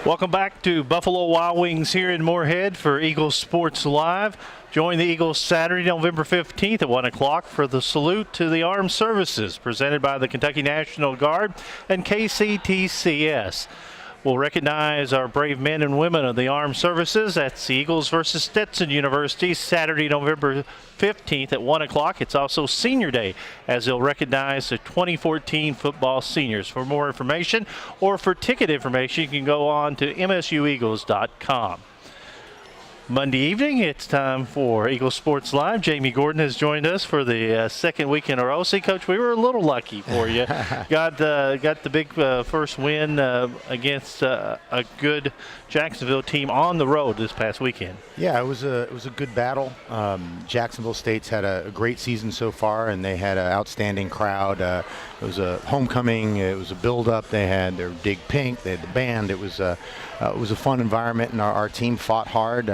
Welcome back to Buffalo Wild Wings here in Moorhead for Eagles Sports Live. Join the Eagles Saturday, November 15th at 1 o'clock for the Salute to the Armed Services presented by the Kentucky National Guard and KCTCS. We'll recognize our brave men and women of the armed services. That's the Eagles versus Stetson University, Saturday, November 15th at 1 o'clock. It's also Senior Day, as they'll recognize the 2014 football seniors. For more information or for ticket information, you can go on to msueagles.com. Monday evening, it's time for Eagles Sports Live. Jaime Gordon has joined us for the second week in a row. See, Coach, we were a little lucky for you. got the big first win against a good Jacksonville team on the road this past weekend. Yeah, it was a good battle. Jacksonville State's had a great season so far, and they had an outstanding crowd. It was a homecoming. It was a build-up. They had their Dig Pink. They had the band. It was a fun environment, and our team fought hard,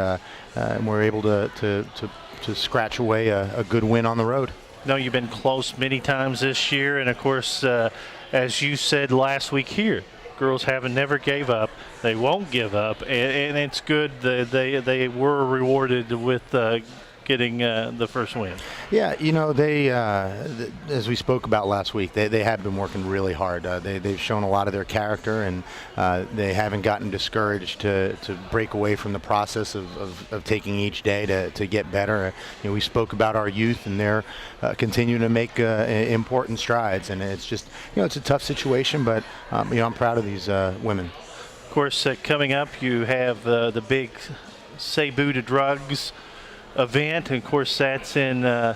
and we're able to scratch away a good win on the road. No, you've been close many times this year, and of course, as you said last week here, girls never gave up. They won't give up, and it's good that they were rewarded with getting the first win. Yeah, you know, they, as we spoke about last week, they have been working really hard. They've shown a lot of their character, and they haven't gotten discouraged to break away from the process of taking each day to get better. You know, we spoke about our youth, and they're continuing to make important strides, and it's just, you know, it's a tough situation, but you know, I'm proud of these women. Of course, coming up, you have the big Say Boo to Drugs event, and of course that's in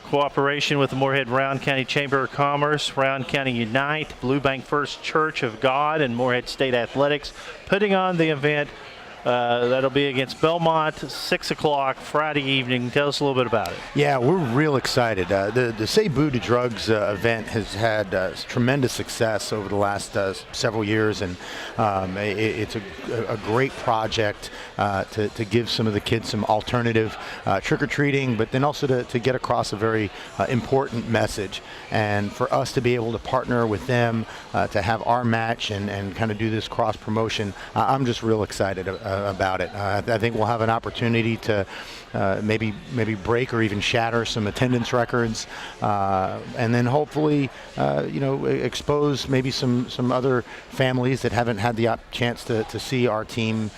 cooperation with the Moorhead Round County Chamber of Commerce, Round County Unite, Blue Bank First Church of God, and Moorhead State Athletics putting on the event. That'll be against Belmont, 6 o'clock Friday evening. Tell us a little bit about it. Yeah, we're real excited. The Say Boo to Drugs event has had tremendous success over the last several years, and it's a great project to give some of the kids some alternative trick-or-treating, but then also to get across a very important message. And for us to be able to partner with them, to have our match and kind of do this cross-promotion, I'm just real excited about it. I think we'll have an opportunity to maybe break or even shatter some attendance records, and then hopefully you know, expose maybe some other families that haven't had the chance to see our team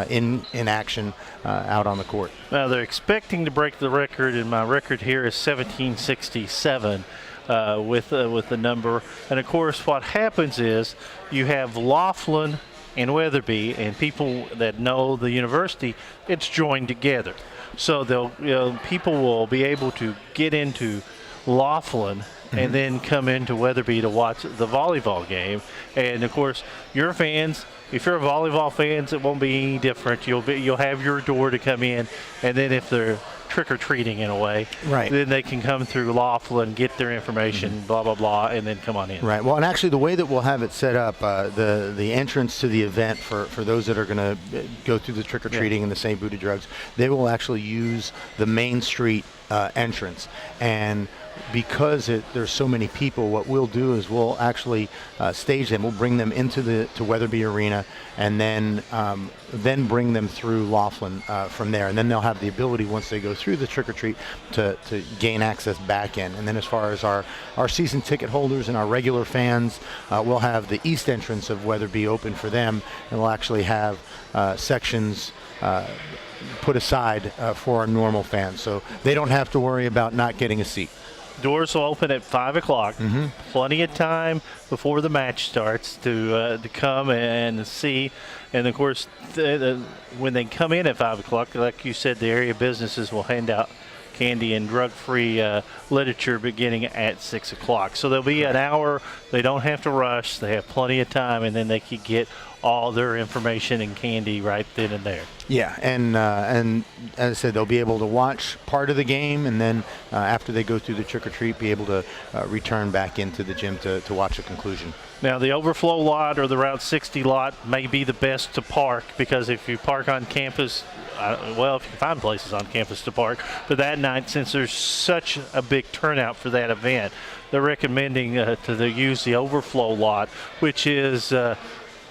in action out on the court. Now they're expecting to break the record, and my record here is 1767. With the number, and of course what happens is you have Laughlin and Weatherby, and people that know the university, it's joined together. So people will be able to get into Laughlin and then come into Weatherby to watch the volleyball game. And of course, your fans, if you're a volleyball fans, it won't be any different. You'll have your door to come in, and then if they're trick-or-treating in a way, right, then they can come through Laughlin, get their information, blah, blah, blah, and then come on in. Right. Well, and actually the way that we'll have it set up, the entrance to the event for those that are going to go through the trick-or-treating and the Say Boo to Drugs, they will actually use the Main Street entrance. And because there's so many people, what we'll do is we'll actually stage them. We'll bring them into to Weatherby Arena, and then bring them through Laughlin from there. And then they'll have the ability, once they go through the trick-or-treat, to gain access back in. And then as far as our season ticket holders and our regular fans, we'll have the east entrance of Weatherby open for them, and we'll actually have sections put aside for our normal fans, so they don't have to worry about not getting a seat. Doors will open at 5 o'clock. Plenty of time before the match starts to come and see. And, of course, when they come in at 5 o'clock, like you said, the area businesses will hand out candy and drug-free literature beginning at 6 o'clock. So there'll be an hour. They don't have to rush. They have plenty of time, and then they can get all their information and candy right then and there. Yeah, and as I said, they'll be able to watch part of the game, and then after they go through the trick-or-treat, be able to return back into the gym to watch the conclusion. Now, the overflow lot or the Route 60 lot may be the best to park, because if you park on campus, well, if you can find places on campus to park, but that night, since there's such a big turnout for that event, they're recommending to use the overflow lot, which is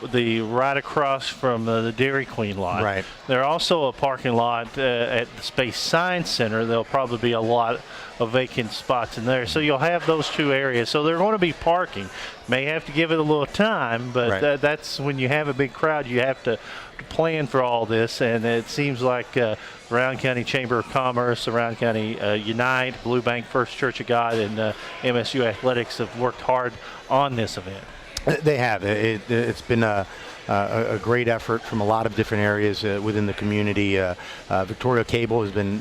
right across from the Dairy Queen lot. Right. There's also a parking lot at the Space Science Center. There'll probably be a lot of vacant spots in there. So you'll have those two areas. So they're going to be parking. May have to give it a little time, but right. that's when you have a big crowd, you have to plan for all this. And it seems like Rowan County Chamber of Commerce, Rowan County Unite, Blue Bank First Church of God, and MSU Athletics have worked hard on this event. They have. It's been a great effort from a lot of different areas within the community. Victoria Cable has been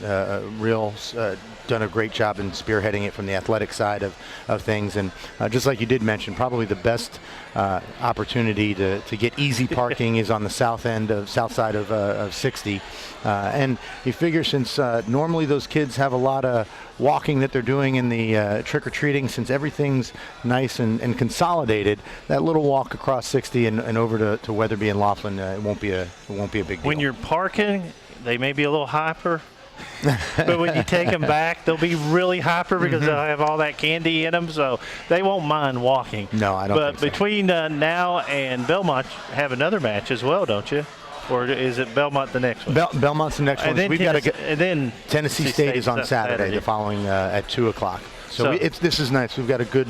done a great job in spearheading it from the athletic side of things. And just like you did mention, probably the best opportunity to get easy parking is on the south side of 60. And you figure since normally those kids have a lot of walking that they're doing in the trick-or-treating, since everything's nice and consolidated, that little walk across 60 and over to Weatherby and Laughlin, it won't be a big deal. When you're parking, they may be a little hyper. But when you take them back, they'll be really hyper because they'll have all that candy in them, so they won't mind walking. No, I don't think so. But between now and Belmont, have another match as well, don't you? Or is it Belmont the next one? Belmont's the next one. We've got to get. And then Tennessee State is on Saturday, the following at 2 o'clock. So this is nice. We've got a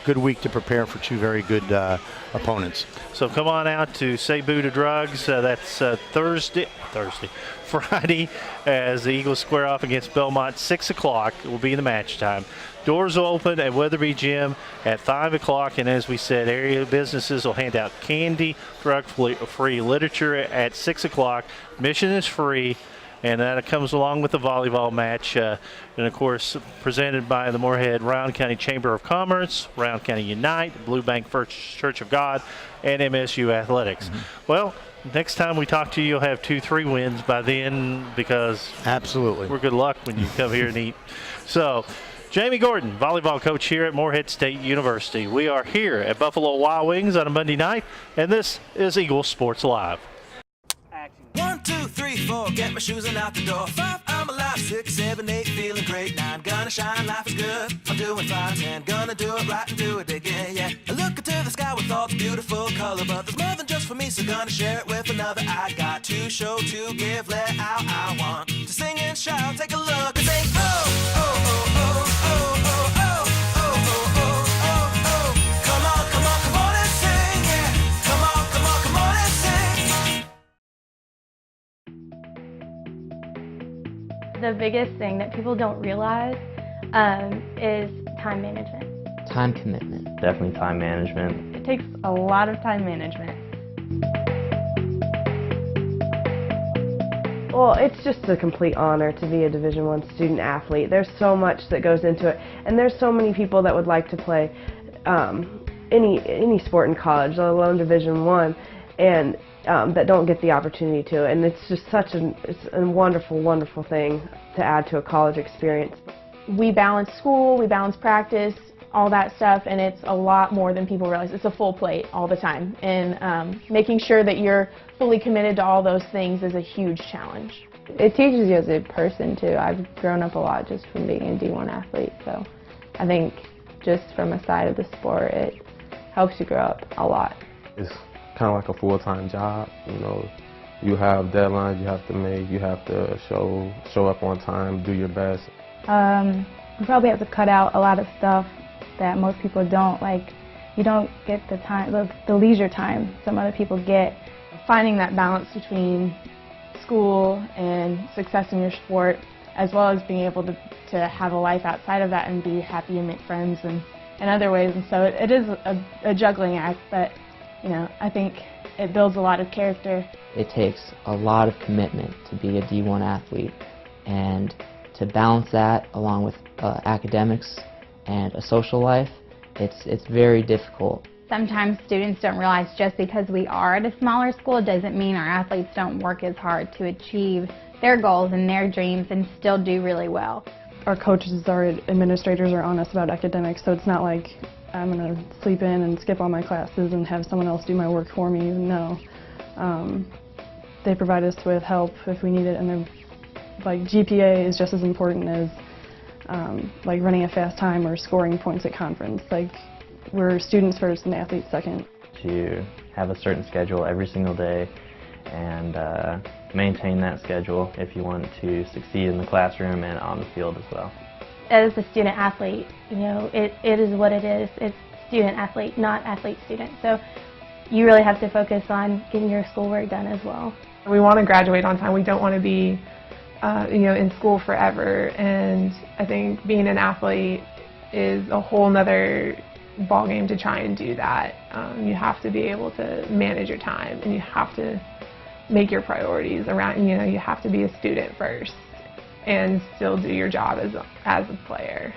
good week to prepare for two very good opponents. So come on out to Say Boo to Drugs. That's Friday, as the Eagles square off against Belmont. 6 o'clock will be the match time. Doors will open at Weatherby Gym at 5 o'clock, and as we said, area businesses will hand out candy, drug-free literature at 6 o'clock. Admission is free, and that comes along with the volleyball match, and of course presented by the Moorhead Rowan County Chamber of Commerce, Rowan County Unite, Blue Bank First Church of God, and MSU Athletics. Well, next time we talk to you, you'll have 2-3 wins by then, because absolutely we're good luck when you come here and eat. So, Jaime Gordon, volleyball coach here at Moorhead State University. We are here at Buffalo Wild Wings on a Monday night, and this is Eagles Sports Live. 1, 2, 3, 4, get my shoes and out the door. 5, I'm alive. 6, 7, 8, feeling great. 9, gonna shine, life is good. I'm doing fine. 10, gonna do it right and do it again, yeah. I look into the sky with all the beautiful color, but there's more than just for me, so gonna share it with another. I got to show, to give, let out. I want to sing and shout. Take a look and say, oh, oh, oh, oh, oh, oh, oh, oh, oh, oh, oh, oh. Come on, come on, come on and sing, yeah. Come on, come on, come on and sing. The biggest thing that people don't realize is time management. Time commitment. Definitely time management. It takes a lot of time management. Well, it's just a complete honor to be a Division I student athlete. There's so much that goes into it, and there's so many people that would like to play any sport in college, let alone Division I, and that don't get the opportunity to. And it's just it's a wonderful, wonderful thing to add to a college experience. We balance school, we balance practice, all that stuff, and it's a lot more than people realize. It's a full plate all the time, and making sure that you're fully committed to all those things is a huge challenge. It teaches you as a person too. I've grown up a lot just from being a D1 athlete, so I think just from a side of the sport, it helps you grow up a lot. It's kind of like a full-time job. You know, you have deadlines you have to make. You have to show up on time, do your best. You probably have to cut out a lot of stuff that most people don't. Like, you don't get the time, the leisure time some other people get. Finding that balance between school and success in your sport, as well as being able to have a life outside of that and be happy and make friends and other ways. And so it is a juggling act, but you know, I think it builds a lot of character. It takes a lot of commitment to be a D1 athlete, and to balance that along with academics and a social life, it's very difficult. Sometimes students don't realize just because we are at a smaller school doesn't mean our athletes don't work as hard to achieve their goals and their dreams and still do really well. Our coaches, our administrators are on us about academics, so it's not like I'm going to sleep in and skip all my classes and have someone else do my work for me. No. They provide us with help if we need it, and like GPA is just as important as like running a fast time or scoring points at conference. Like, we're students first and athletes second. To have a certain schedule every single day and maintain that schedule if you want to succeed in the classroom and on the field as well. As a student athlete, it is what it is. It's student athlete, not athlete student. So you really have to focus on getting your schoolwork done as well. We want to graduate on time. We don't want to be in school forever, and I think being an athlete is a whole nother ballgame to try and do that. You have to be able to manage your time, and you have to make your priorities around, you have to be a student first and still do your job as a player.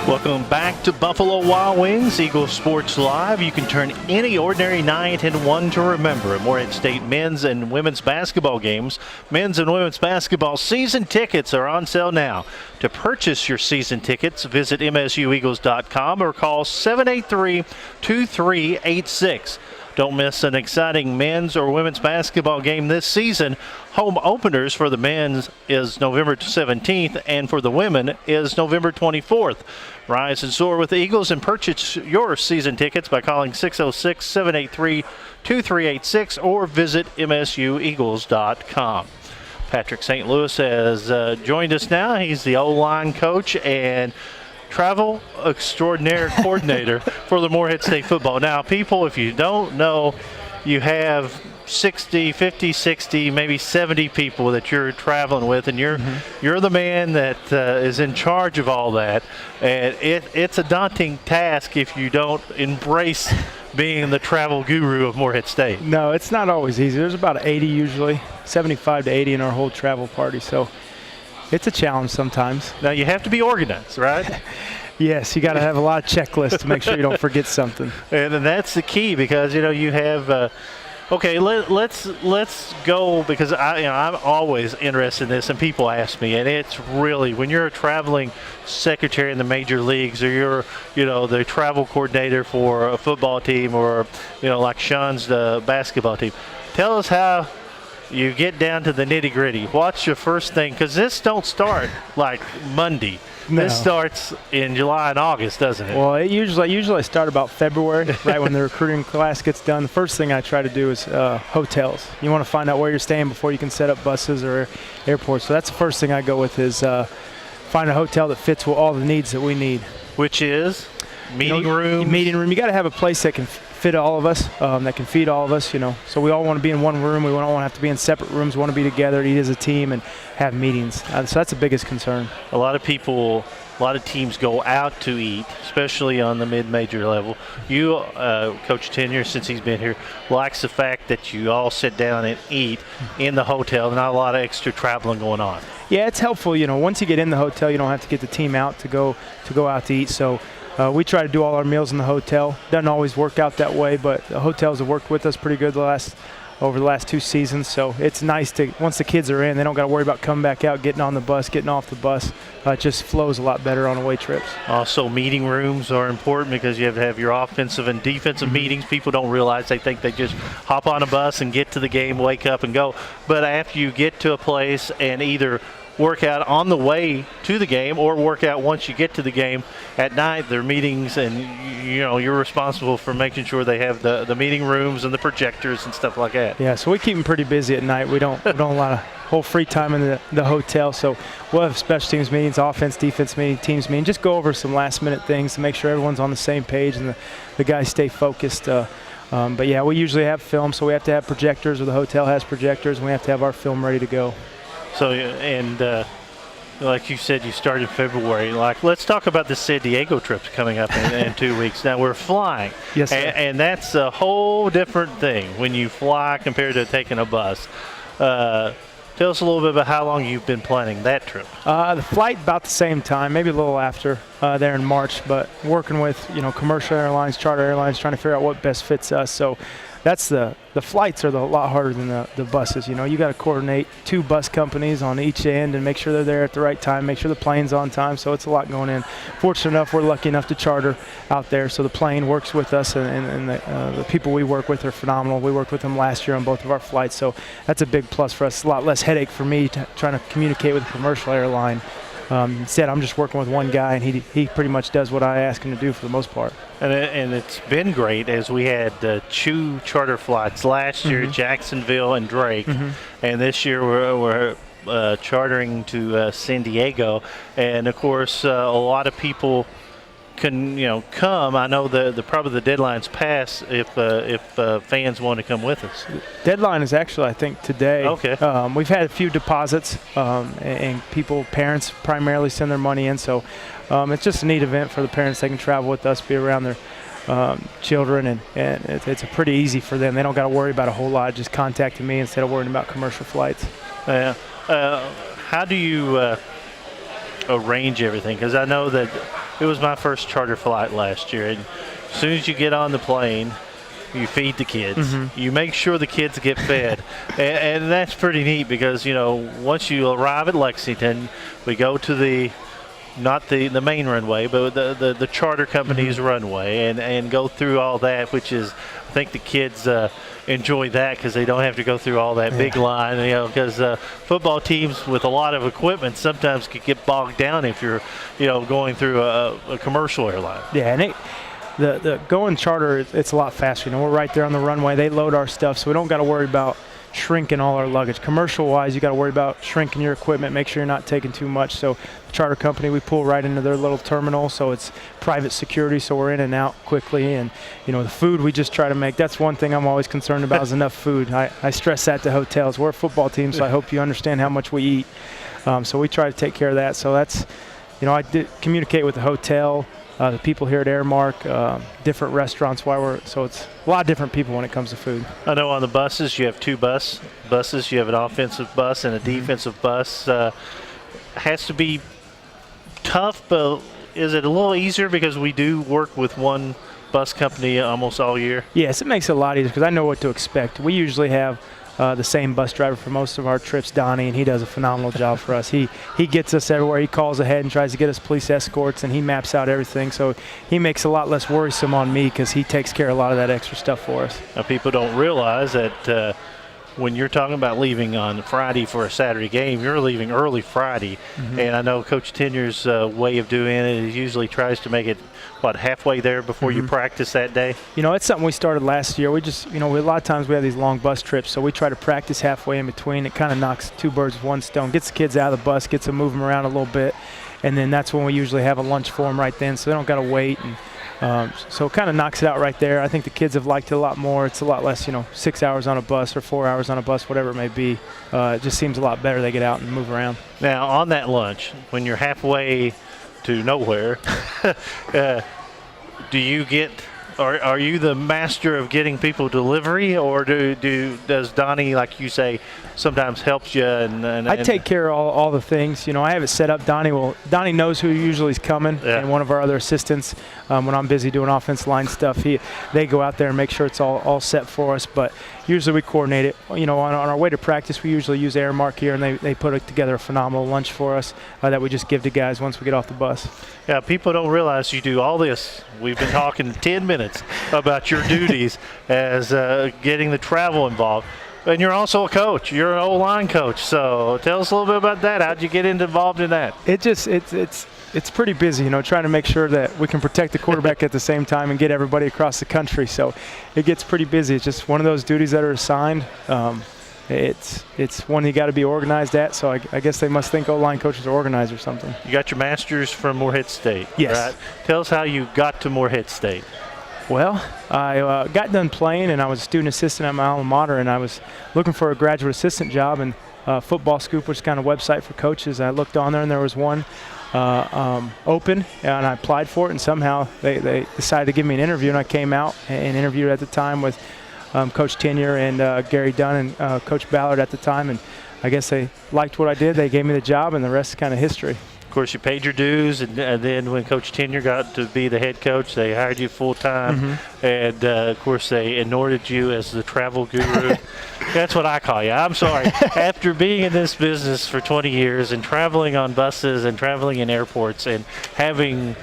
Welcome back to Buffalo Wild Wings, Eagle Sports Live. You can turn any ordinary night into one to remember at Morehead State men's and women's basketball games. Men's and women's basketball season tickets are on sale now. To purchase your season tickets, visit msueagles.com or call 783-2386. Don't miss an exciting men's or women's basketball game this season. Home openers for the men's is November 17th, and for the women is November 24th. Rise and soar with the Eagles and purchase your season tickets by calling 606-783-2386 or visit msueagles.com. Patrick St. Louis has joined us now. He's the O-line coach and travel extraordinaire coordinator for the Morehead State football. Now, people, if you don't know, you have 50, 60, maybe 70 people that you're traveling with, and you're the man that is in charge of all that. And it's a daunting task if you don't embrace being the travel guru of Morehead State. No, it's not always easy. There's about 80 usually, 75 to 80 in our whole travel party. So it's a challenge sometimes. Now, you have to be organized, right? Yes, you got to have a lot of checklists to make sure you don't forget something. And then that's the key, because you have. Okay, let's go, because I'm always interested in this, and people ask me, and it's really, when you're a traveling secretary in the major leagues, or you're the travel coordinator for a football team, or like Sean's the basketball team. Tell us how you get down to the nitty-gritty. What's your first thing? Because this don't start like Monday. No. This starts in July and August, doesn't it? Well, usually I start about February, right when the recruiting class gets done. The first thing I try to do is hotels. You want to find out where you're staying before you can set up buses or airports. So that's the first thing I go with, is find a hotel that fits with all the needs that we need. Which is meeting room. Meeting room. You got to have a place that can fit all of us, that can feed all of us. So we all want to be in one room. We don't want to have to be in separate rooms. We want to be together, eat as a team, and have meetings. So that's the biggest concern. A lot of teams go out to eat, especially on the mid-major level. You, Coach Tenyer, since he's been here, likes the fact that you all sit down and eat in the hotel. Not a lot of extra traveling going on. Yeah, it's helpful. Once you get in the hotel, you don't have to get the team out to go out to eat. So we try to do all our meals in the hotel. Doesn't always work out that way, but the hotels have worked with us pretty good over the last 2 seasons. So it's nice to, once the kids are in, they don't got to worry about coming back out, getting on the bus, getting off the bus. It just flows a lot better on away trips. Also, meeting rooms are important, because you have to have your offensive and defensive meetings. People don't realize, they think they just hop on a bus and get to the game, wake up and go. But after you get to a place and either work out on the way to the game or work out once you get to the game at night, there are meetings, and you're responsible for making sure they have the meeting rooms and the projectors and stuff like that. Yeah, so we keep them pretty busy at night. We don't a lot of whole free time in the hotel, so we'll have special teams meetings, offense, defense meeting, teams meeting, just go over some last minute things to make sure everyone's on the same page and the guys stay focused. But yeah, we usually have film, so we have to have projectors, or the hotel has projectors, and we have to have our film ready to go. So, and like you said, you started February. Let's talk about the San Diego trips coming up in 2 weeks. Now, we're flying. Yes, sir. And that's a whole different thing when you fly compared to taking a bus. Tell us a little bit about how long you've been planning that trip. The flight about the same time, maybe a little after there in March, but working with commercial airlines, charter airlines, trying to figure out what best fits us. So that's the flights are a lot harder than the buses. You got to coordinate 2 bus companies on each end and make sure they're there at the right time, make sure the plane's on time. So it's a lot going in. Fortunate enough, we're lucky enough to charter out there, so the plane works with us, and the people we work with are phenomenal. We worked with them last year on both of our flights, so that's a big plus for us. It's a lot less headache for me trying to communicate with a commercial airline. Instead, I'm just working with one guy, and he pretty much does what I ask him to do for the most part. And it's been great, as we had 2 charter flights last year, Jacksonville and Drake, and this year we're chartering to San Diego, and of course a lot of people can come. I know probably the deadline's passed if fans want to come with us. Deadline is actually, I think, today. Okay. We've had a few deposits, and parents primarily send their money in, so it's just a neat event for the parents. They can travel with us, be around their children, and it's pretty easy for them. They don't got to worry about a whole lot, just contacting me instead of worrying about commercial flights. How do you arrange everything? Because I know that it was my first charter flight last year, and as soon as you get on the plane, you feed the kids. You make sure the kids get fed, and that's pretty neat because once you arrive at Lexington, we go to not the main runway, but the charter company's runway, and go through all that, which is, I think the kids enjoy that because they don't have to go through all that big line, because football teams with a lot of equipment sometimes could get bogged down if you're going through a commercial airline. Yeah, and the going charter, it's a lot faster. We're right there on the runway. They load our stuff, so we don't got to worry about shrinking all our luggage. Commercial-wise, you got to worry about shrinking your equipment, make sure you're not taking too much. So the charter company, we pull right into their little terminal, so it's private security, so we're in and out quickly. And the food we just try to make. That's one thing I'm always concerned about is enough food. I stress that to hotels. We're a football team, so I hope you understand how much we eat. So we try to take care of that. So that's, I did communicate with the hotel, the people here at Airmark, different restaurants. So it's a lot of different people when it comes to food. I know on the buses you have 2 buses. You have an offensive bus and a defensive bus. Has to be tough, but is it a little easier because we do work with one bus company almost all year? Yes, it makes it a lot easier because I know what to expect. We usually have the same bus driver for most of our trips, Donnie, and he does a phenomenal job for us. He gets us everywhere. He calls ahead and tries to get us police escorts, and he maps out everything. So he makes it a lot less worrisome on me because he takes care of a lot of that extra stuff for us. Now, people don't realize that when you're talking about leaving on Friday for a Saturday game, you're leaving early Friday. And I know Coach Tenyer's way of doing it is usually tries to make it, halfway there before you practice that day? It's something we started last year. We just, a lot of times we have these long bus trips, so we try to practice halfway in between. It kind of knocks 2 birds with one stone, gets the kids out of the bus, gets them moving around a little bit, and then that's when we usually have a lunch for them right then, so they don't got to wait. And so it kind of knocks it out right there. I think the kids have liked it a lot more. It's a lot less, 6 hours on a bus or 4 hours on a bus, whatever it may be. It just seems a lot better. They get out and move around. Now, on that lunch, when you're halfway to nowhere, do you get Are you the master of getting people delivery, or does Donnie, like you say, sometimes helps you? And I take care of all the things. You know, I have it set up. Donnie knows who usually is coming, and one of our other assistants, when I'm busy doing offensive line stuff, they go out there and make sure it's all set for us. But usually we coordinate it. You know, on our way to practice, we usually use Airmark here, and they put together a phenomenal lunch for us that we just give to guys once we get off the bus. Yeah, people don't realize you do all this. We've been talking 10 minutes about your duties as getting the travel involved. And you're also a coach. You're an O-line coach. So tell us a little bit about that. How'd you get involved in that? It's pretty busy, you know, trying to make sure that we can protect the quarterback at the same time and get everybody across the country. So it gets pretty busy. It's just one of those duties that are assigned. It's one you got to be organized at, so I guess they must think O-line coaches are organized or something. You got your master's from Morehead State. Yes. Right? Tell us how you got to Morehead State. Well, I got done playing, and I was a student assistant at my alma mater, and I was looking for a graduate assistant job, and Football Scoop, which is kind of a website for coaches. I looked on there, and there was one open, and I applied for it, and somehow they decided to give me an interview, and I came out and interviewed at the time with Coach Tenyer and Gary Dunn and Coach Ballard at the time, and I guess they liked what I did. They gave me the job, and the rest is kind of history. Of course, you paid your dues, and then when Coach Tenyer got to be the head coach, they hired you full time, and of course they anointed you as the travel guru. That's what I call you. I'm sorry. After being in this business for 20 years and traveling on buses and traveling in airports and having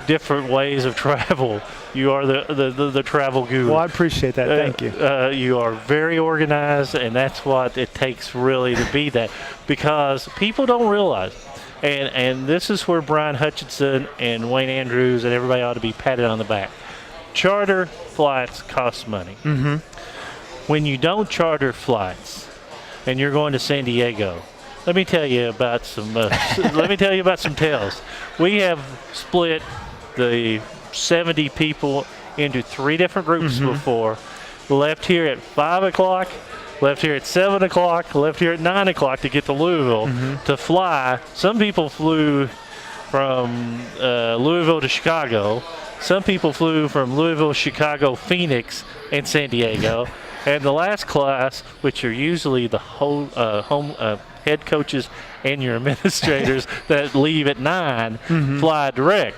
different ways of travel, you are the travel guru. Well, I appreciate that. Thank you. You are very organized, and that's what it takes really to be that, because people don't realize. And this is where Brian Hutchinson and Wayne Andrews and everybody ought to be patted on the back. Charter flights cost money. When you don't charter flights and you're going to San Diego, let me tell you about some tales. We have split the 70 people into 3 different groups before. Left here at 5 o'clock. Left here at 7 o'clock, left here at 9 o'clock to get to Louisville to fly. Some people flew from Louisville to Chicago. Some people flew from Louisville, Chicago, Phoenix, and San Diego. And the last class, which are usually the home head coaches and your administrators that leave at 9, fly direct.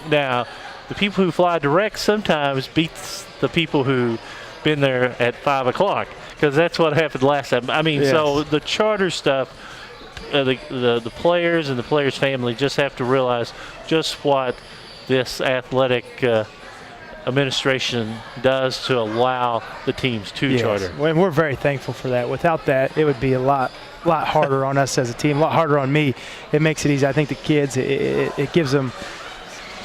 Now, the people who fly direct sometimes beats the people who been there at 5 o'clock. Because that's what happened last time. I mean, so the charter stuff, the players and the players' family just have to realize just what this athletic administration does to allow the teams to charter. And we're very thankful for that. Without that, it would be a lot harder on us as a team, a lot harder on me. It makes it easy. I think the kids, it gives them,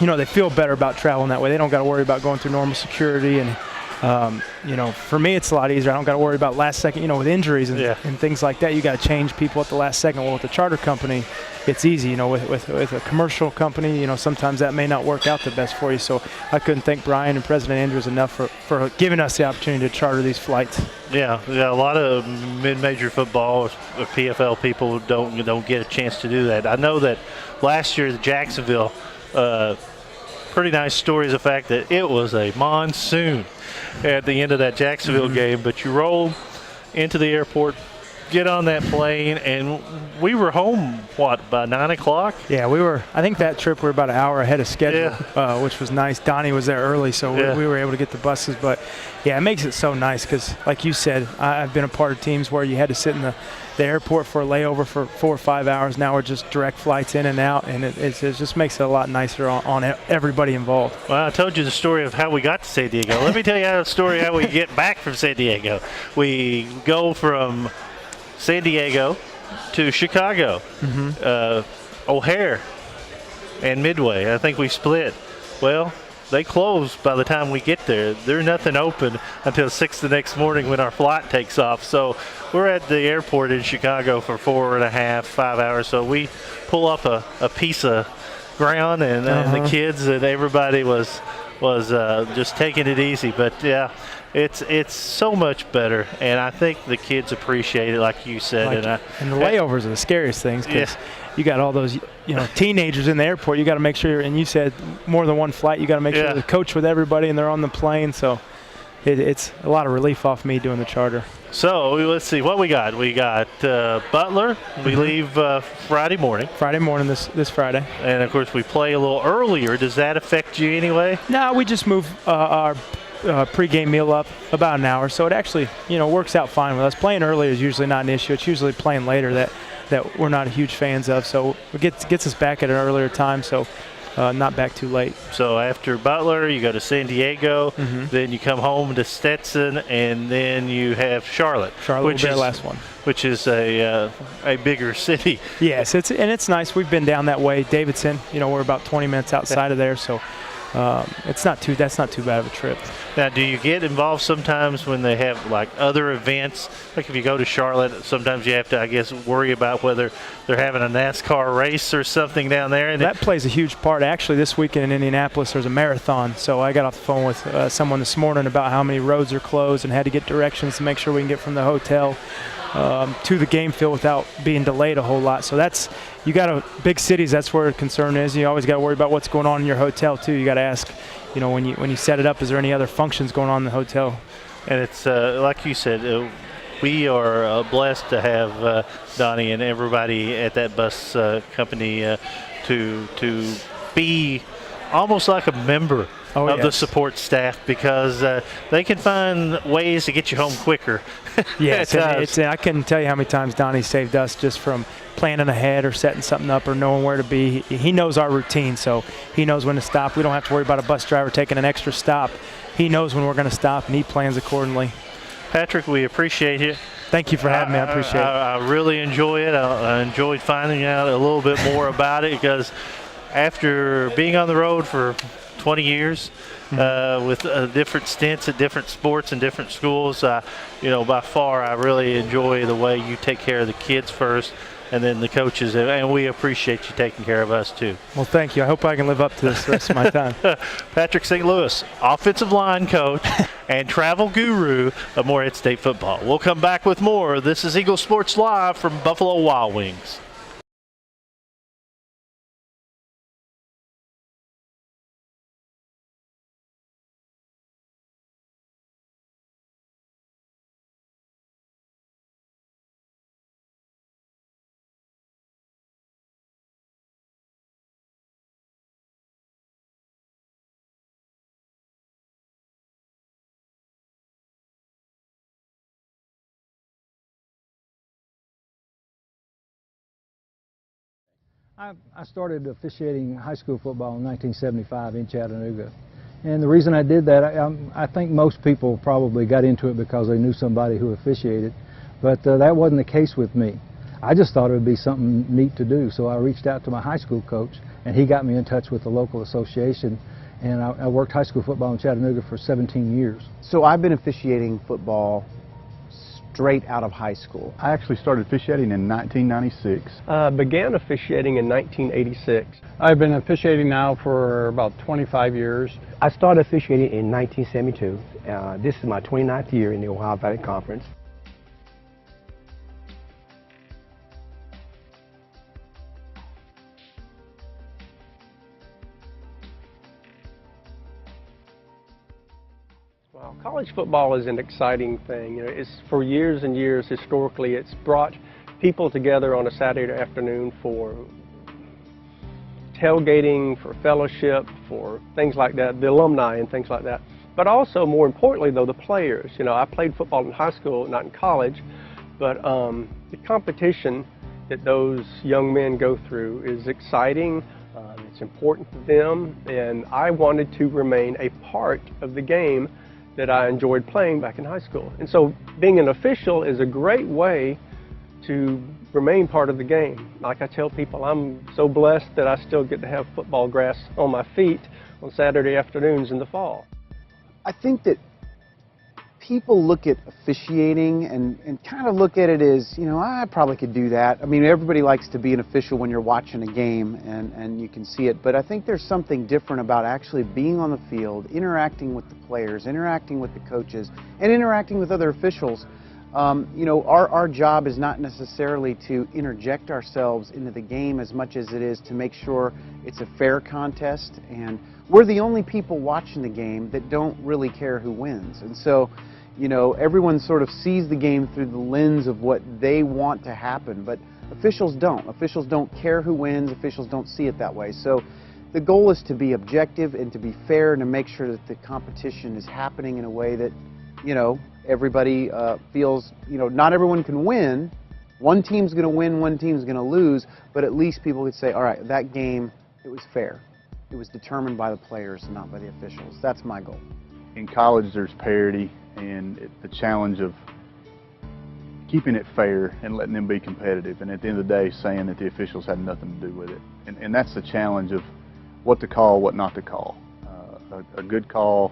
they feel better about traveling that way. They don't got to worry about going through normal security and. For me, it's a lot easier. I don't got to worry about last second, with injuries and things like that. You got to change people at the last second. Well, with the charter company, it's easy. With a commercial company, sometimes that may not work out the best for you. So I couldn't thank Brian and President Andrews enough for giving us the opportunity to charter these flights. Yeah, a lot of mid-major football or PFL people don't get a chance to do that. I know that last year at Jacksonville, pretty nice story is the fact that it was a monsoon at the end of that Jacksonville game, but you roll into the airport, get on that plane, and we were home, by 9 o'clock? Yeah, I think that trip we were about an hour ahead of schedule, which was nice. Donnie was there early, so we were able to get the buses. But, yeah, it makes it so nice because, like you said, I've been a part of teams where you had to sit in the airport for a layover for 4 or 5 hours. Now we're just direct flights in and out, and it just makes it a lot nicer on everybody involved. Well, I told you the story of how we got to San Diego. Let me tell you the story how we get back from San Diego. We go from San Diego to Chicago, O'Hare, and Midway. I think we split. Well, they close by the time we get there. There's nothing open until 6 the next morning when our flight takes off. So we're at the airport in Chicago for 4.5, 5 hours. So we pull up a piece of ground, and the kids and everybody was just taking it easy. But yeah, it's so much better, and I think the kids appreciate it, like you said. And the layovers are the scariest things because you got all those teenagers in the airport. You got to make sure, and you said more than one flight. You got to make sure they coach with everybody and they're on the plane. So it's a lot of relief off me doing the charter. So let's see what we got. We got Butler. We leave Friday morning. Friday morning, this Friday. And of course we play a little earlier. Does that affect you anyway? No, we just move our pregame meal up about an hour, so it actually works out fine with us. Playing early is usually not an issue. It's usually playing later that we're not huge fans of, so it gets us back at an earlier time, so not back too late. So after Butler, you go to San Diego, then you come home to Stetson, and then you have Charlotte. Which is our last one. Which is a bigger city. Yes, it's nice. We've been down that way. Davidson, we're about 20 minutes outside of there, so that's not too bad of a trip. Now, do you get involved sometimes when they have like other events? Like if you go to Charlotte, sometimes you have to, I guess, worry about whether they're having a NASCAR race or something down there. And that plays a huge part. Actually, this weekend in Indianapolis, there's a marathon. So I got off the phone with someone this morning about how many roads are closed and had to get directions to make sure we can get from the hotel to the game field without being delayed a whole lot. So you got big cities, that's where the concern is. You always got to worry about what's going on in your hotel too. You got to ask, when you set it up, is there any other functions going on in the hotel? And it's like you said, we are blessed to have Donnie and everybody at that bus company to be almost like a member of the support staff, because they can find ways to get you home quicker. Yes, I couldn't tell you how many times Donnie saved us just from planning ahead or setting something up or knowing where to be. He knows our routine, so he knows when to stop. We don't have to worry about a bus driver taking an extra stop. He knows when we're going to stop, and he plans accordingly. Patrick, we appreciate you. Thank you for having me. I appreciate it. I really enjoy it. I enjoyed finding out a little bit more about it, because after being on the road for 20 years with different stints at different sports and different schools, by far I really enjoy the way you take care of the kids first and then the coaches, and we appreciate you taking care of us too. Well, thank you. I hope I can live up to this the rest of my time. Patrick St. Louis, offensive line coach and travel guru of Morehead State football. We'll come back with more. This is Eagle Sports Live from Buffalo Wild Wings. I started officiating high school football in 1975 in Chattanooga. And the reason I did that, I think most people probably got into it because they knew somebody who officiated, but that wasn't the case with me. I just thought it would be something neat to do, so I reached out to my high school coach, and he got me in touch with the local association, and I worked high school football in Chattanooga for 17 years. So I've been officiating football straight out of high school. I actually started officiating in 1996. Began officiating in 1986. I've been officiating now for about 25 years. I started officiating in 1972. This is my 29th year in the Ohio Valley Conference. Well, college football is an exciting thing. It's for years and years, historically, it's brought people together on a Saturday afternoon for tailgating, for fellowship, for things like that, the alumni and things like that. But also, more importantly, though, the players. I played football in high school, not in college, but the competition that those young men go through is exciting. It's important to them, and I wanted to remain a part of the game that I enjoyed playing back in high school. And so being an official is a great way to remain part of the game. Like I tell people, I'm so blessed that I still get to have football grass on my feet on Saturday afternoons in the fall. I think that people look at officiating and kind of look at it as, I probably could do that. I mean, everybody likes to be an official when you're watching a game and you can see it, but I think there's something different about actually being on the field, interacting with the players, interacting with the coaches, and interacting with other officials. Our job is not necessarily to interject ourselves into the game as much as it is to make sure it's a fair contest, and we're the only people watching the game that don't really care who wins. And so, everyone sort of sees the game through the lens of what they want to happen, but officials don't. Officials don't care who wins. Officials don't see it that way. So the goal is to be objective and to be fair and to make sure that the competition is happening in a way that, everybody feels, not everyone can win. One team's going to win, one team's going to lose, but at least people could say, all right, that game, it was fair. It was determined by the players and not by the officials. That's my goal. In college, there's parity and the challenge of keeping it fair and letting them be competitive, and at the end of the day saying that the officials had nothing to do with it. And that's the challenge of what to call, what not to call. A good call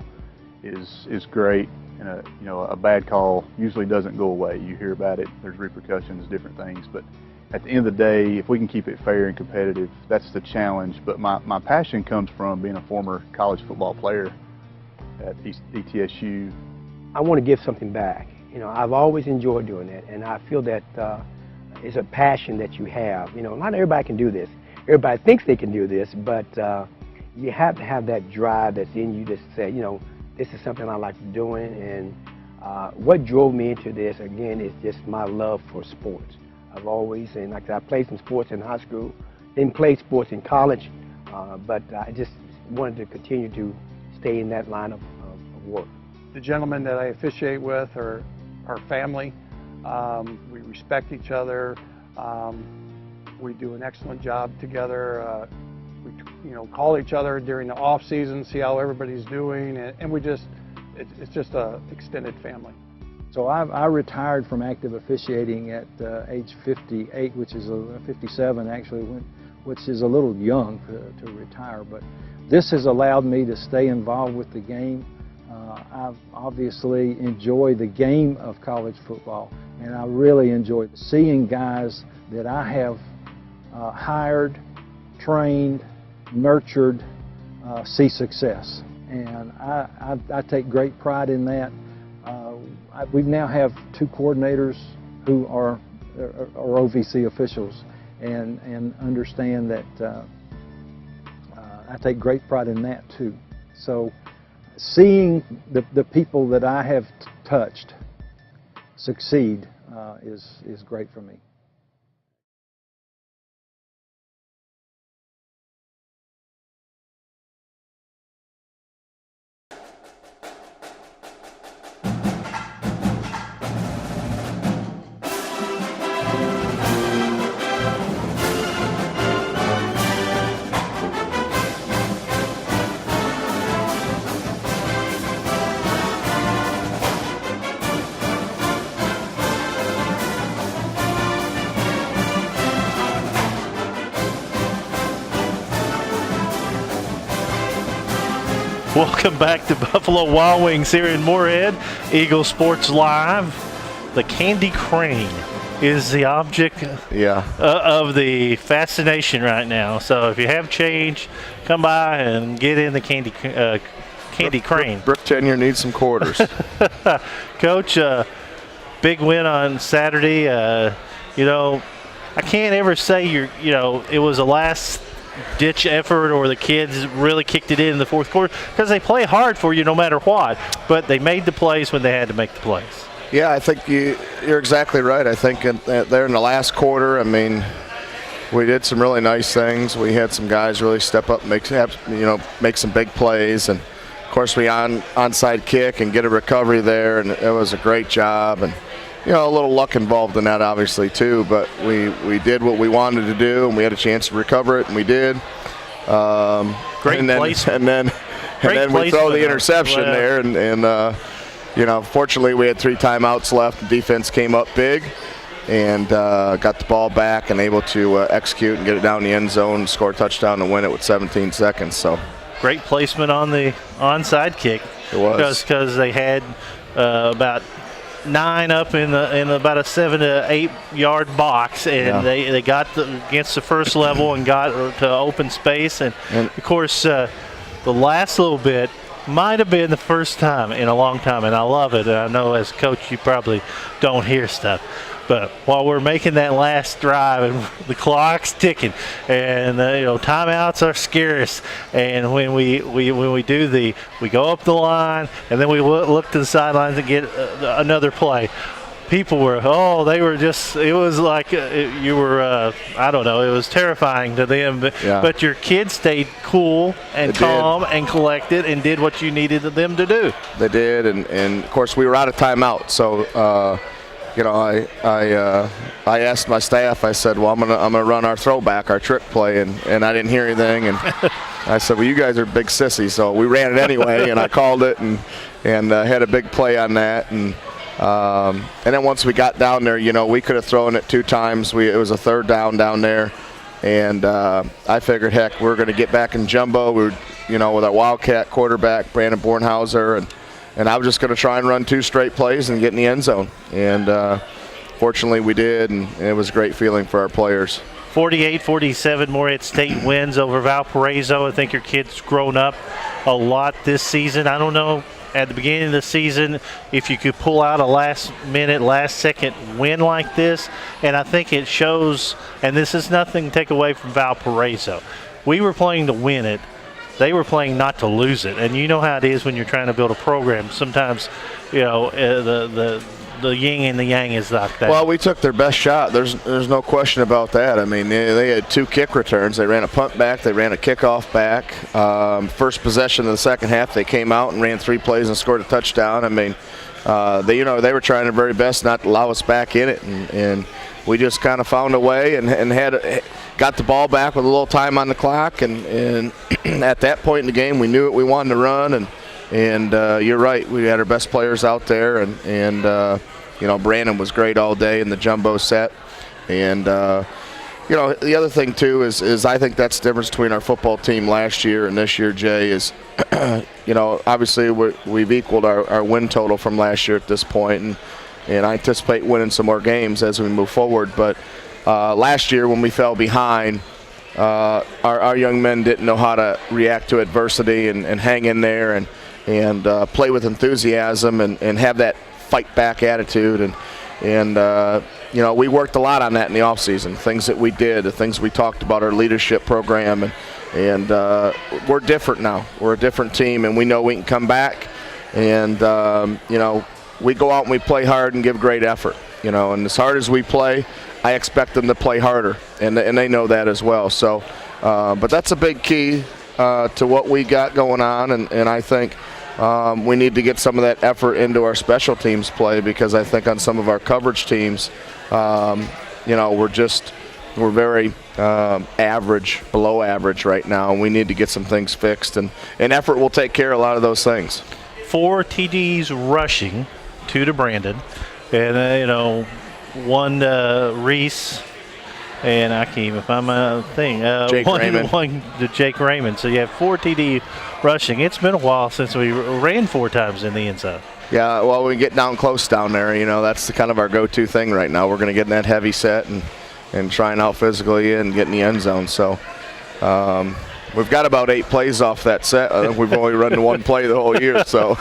is great, and a bad call usually doesn't go away. You hear about it, there's repercussions, different things, but at the end of the day, if we can keep it fair and competitive, that's the challenge. But my passion comes from being a former college football player at ETSU. I want to give something back. I've always enjoyed doing that, and I feel that it's a passion that you have. Not everybody can do this. Everybody thinks they can do this, but you have to have that drive that's in you to say, this is something I like doing, and What drove me into this, again, is just my love for sports. I've always, and like I said, I played some sports in high school, didn't play sports in college, but I just wanted to continue to stay in that line of work. The gentlemen that I officiate with are family. We respect each other. We do an excellent job together. We call each other during the off season, see how everybody's doing, and it's just a extended family. So I retired from active officiating at age 58, which is 57 actually, which is a little young to retire. But this has allowed me to stay involved with the game. I've obviously enjoyed the game of college football, and I really enjoy seeing guys that I have hired, trained, nurtured, see success. And I take great pride in that. We now have 2 coordinators who are OVC officials, and understand that I take great pride in that too. So seeing the people that I have touched succeed is great for me. Welcome back to Buffalo Wild Wings here in Moorhead. Eagle Sports Live. The Candy Crane is the object of the fascination right now. So if you have change, come by and get in the Candy Crane. Brooke Tenyer needs some quarters. Coach, big win on Saturday. I can't ever say it was a last ditch effort or the kids really kicked it in the fourth quarter, because they play hard for you no matter what, but they made the plays when they had to make the plays. Yeah, I think you're exactly right. I think there in the last quarter, I mean, we did some really nice things. We had some guys really step up and make some big plays, and of course we onside kick and get a recovery there, and it was a great job. And a little luck involved in that, obviously, too, but we did what we wanted to do, and we had a chance to recover it, and we did. Great placement. And then we throw the interception there, and fortunately we had 3 timeouts left. The defense came up big and got the ball back and able to execute and get it down the end zone, score a touchdown, and win it with 17 seconds. So great placement on the onside kick. It was. Because they had about 9 up in about a 7 to 8 yard box, and they got against the first level and got to open space, and of course the last little bit might have been the first time in a long time, and I love it. And I know as a coach you probably don't hear stuff, but while we're making that last drive and the clock's ticking, and timeouts are scarce, and when we go up the line, and then we look to the sidelines and get another play. People were, it was like you were, I don't know, it was terrifying to them. But your kids stayed cool and calm and collected and did what you needed them to do. They did, and of course we were out of timeout, so I asked my staff. I said, "Well, I'm gonna run our throwback, our trick play," and I didn't hear anything. And I said, "Well, you guys are big sissies," so we ran it anyway, and I called it and had a big play on that. And then once we got down there, we could have thrown it 2 times. It was a 3rd down there, and I figured, heck, we're going to get back in jumbo. We were, with our Wildcat quarterback, Brandon Bornhauser, and I was just going to try and run 2 straight plays and get in the end zone. And fortunately we did, and it was a great feeling for our players. 48-47, Moorhead State wins over Valparaiso. I think your kid's grown up a lot this season. I don't know at the beginning of the season if you could pull out a last-minute, last-second win like this, and I think it shows, and this is nothing to take away from Valparaiso. We were playing to win it, they were playing not to lose it. And you know how it is when you're trying to build a program. Sometimes, the yin and the yang is like that. Well, we took their best shot. There's no question about that. I mean, they had 2 kick returns. They ran a punt back. They ran a kickoff back. First possession of the second half, they came out and ran 3 plays and scored a touchdown. I mean, they were trying their very best not to allow us back in it, and we just kind of found a way and got the ball back with a little time on the clock. And at that point in the game, we knew what we wanted to run. And you're right, we had our best players out there, and Brandon was great all day in the jumbo set. And the other thing too is I think that's the difference between our football team last year and this year, Jay, is obviously we've equaled our win total from last year at this point, and I anticipate winning some more games as we move forward. But last year when we fell behind, our young men didn't know how to react to adversity and hang in there and play with enthusiasm and have that fight back attitude. And we worked a lot on that in the offseason, things that we did, the things we talked about, our leadership program. And we're different now. We're a different team, and we know we can come back. And, we go out and we play hard and give great effort. And as hard as we play, I expect them to play harder, and they know that as well. So, but that's a big key to what we got going on, and I think we need to get some of that effort into our special teams play, because I think on some of our coverage teams, we're very average, below average right now, and we need to get some things fixed, and effort will take care of a lot of those things. 4 TDs rushing, 2 to Brandon, and 1 to Reese, and I can't even find my thing. One to Jake Raymond. So you have 4 TD rushing. It's been a while since we ran 4 times in the end zone. Yeah, well, we get down close down there. That's kind of our go-to thing right now. We're going to get in that heavy set and try and out physically and get in the end zone. So we've got about 8 plays off that set. I think we've only run 1 play the whole year. So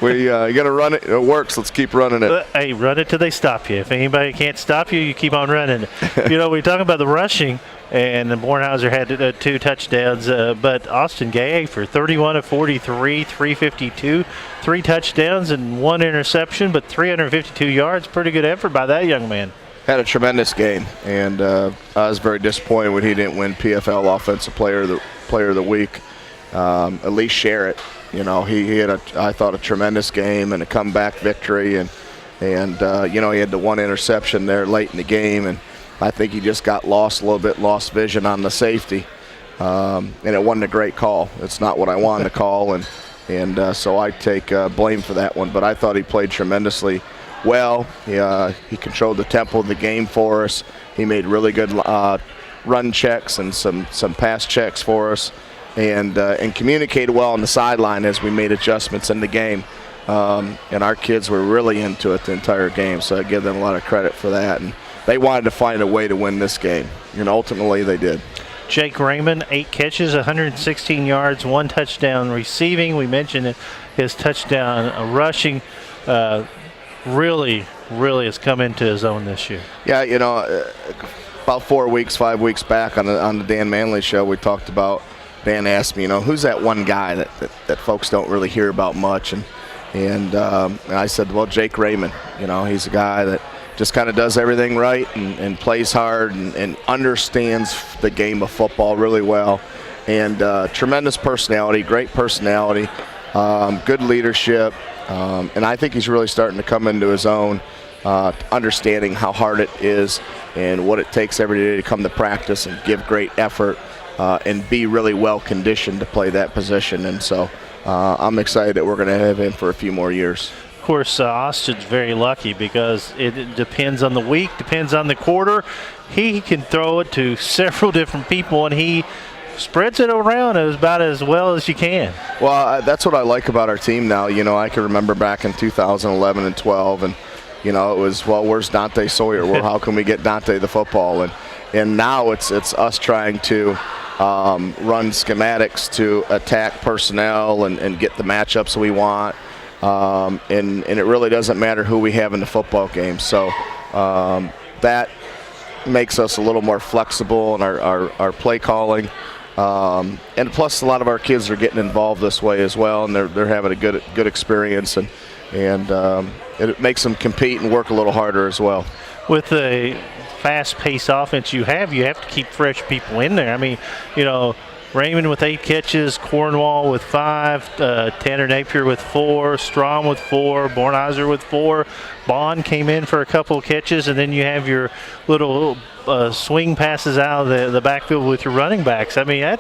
you got to run it. It works. Let's keep running it. Hey, run it till they stop you. If anybody can't stop you, you keep on running. We're talking about the rushing, and the Bornhauser had 2 touchdowns, but Austin Gay for 31 of 43, 352, 3 touchdowns and 1 interception, but 352 yards. Pretty good effort by that young man. Had a tremendous game, and I was very disappointed when he didn't win PFL Offensive Player of the Week. At least share it. He had I thought a tremendous game and a comeback victory, and he had the 1 interception there late in the game, and I think he just got lost vision on the safety, and it wasn't a great call. It's not what I wanted to call, and so I take blame for that one. But I thought he played tremendously well. He controlled the tempo of the game for us. He made really good run checks and some pass checks for us, and communicated well on the sideline as we made adjustments in the game. And our kids were really into it the entire game, so I give them a lot of credit for that. And they wanted to find a way to win this game, and ultimately they did. Jake Raymond, 8 catches, 116 yards, 1 touchdown receiving. We mentioned his touchdown rushing. Really has come into his own this year. Yeah, about 5 weeks back on the Dan Manley show, we talked about, Dan asked me, who's that one guy that folks don't really hear about much, and I said, well, Jake Raymond. He's a guy that just kind of does everything right and plays hard and understands the game of football really well, and tremendous personality, great personality, good leadership. And I think he's really starting to come into his own, understanding how hard it is and what it takes every day to come to practice and give great effort and be really well conditioned to play that position. And so I'm excited that we're going to have him for a few more years. Of course, Austin's very lucky because it depends on the week, depends on the quarter. He can throw it to several different people, and he spreads it around about as well as you can. Well, that's what I like about our team now. I can remember back in 2011 and 12, and it was, well, where's Dante Sawyer? Well, how can we get Dante the football? And now it's us trying to run schematics to attack personnel and get the matchups we want. And it really doesn't matter who we have in the football game. So that makes us a little more flexible in our play calling. And plus, a lot of our kids are getting involved this way as well, and they're having a good experience, and it makes them compete and work a little harder as well. With the fast-paced offense you have to keep fresh people in there. I mean, Raymond with 8 catches, Cornwall with 5, Tanner Napier with 4, Strom with 4, Bornheiser with 4. Bond came in for a couple of catches, and then you have your little swing passes out of the backfield with your running backs. I mean,